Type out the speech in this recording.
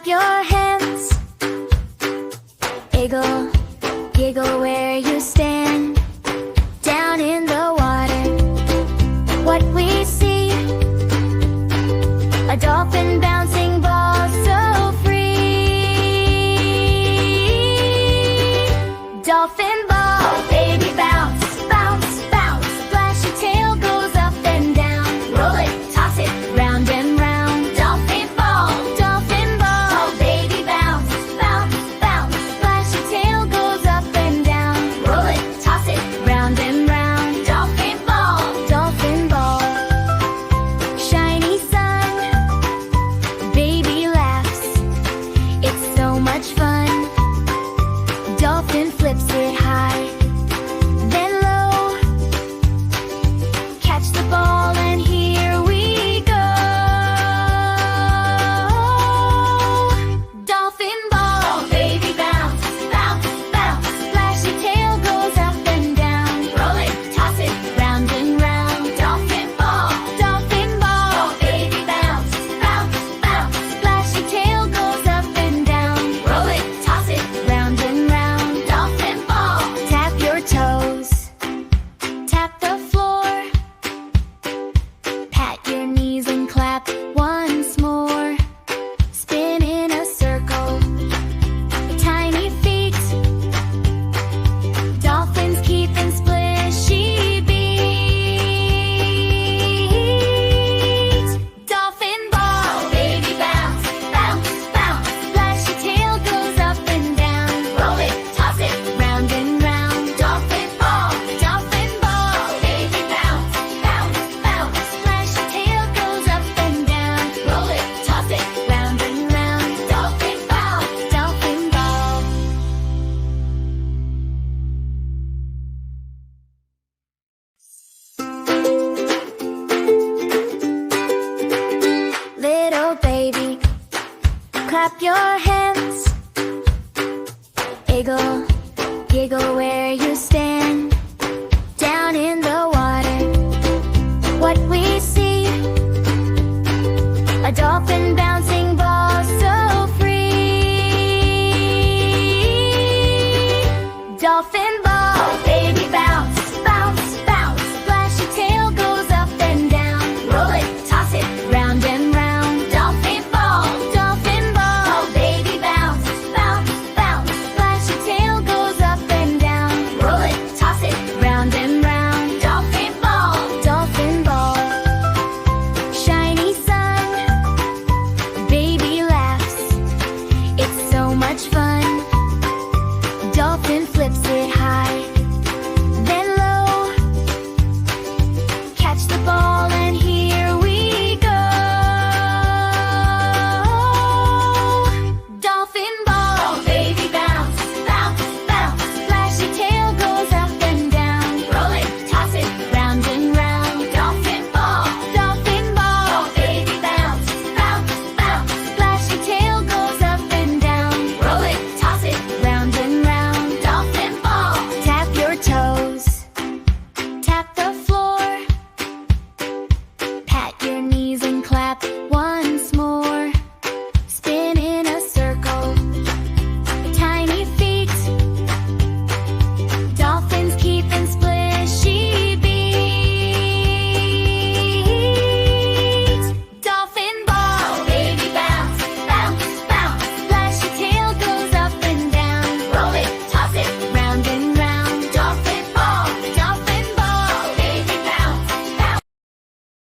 clap your hands. Giggle, giggle where you stand. Down in the water, what we see, a dolphin bouncing ball so free. Dolphin ball, oh baby bounce, bounce, bounce. Splash your tail goes up and down. Roll it, toss it, round and round. Dolphin ball, oh baby bounce, bounce, bounce. Splash your tail goes up and down. Roll it, toss it, round and round. Dolphin ball, dolphin ball. Shiny sun, baby laughs. It's so much fun. Dolphin flips it high, then low. Catch the ball and here we go. Dolphin ball, oh baby bounce, bounce, bounce. Splash your tail goes up and down. Roll it, toss it, round and round. Dolphin ball, oh baby bounce, bounce, bounce. Splash your tail goes up and down. Roll it, toss it, round and round. Dolphin ball. Tap your toes, tap the floor. Pat your knees and clap once more. Spin in a circle, tiny feet. Dolphins keeping splishy beat. Dolphin ball, oh baby bounce, bounce, bounce. Splash your tail goes up and down. Roll it, toss it, round and round. Dolphin ball, oh baby bounce, bounce, bounce. Splash your tail goes up and down. Roll it, toss it, round and round. Dolphin ball, dolphin ball. Little baby, clap your hands.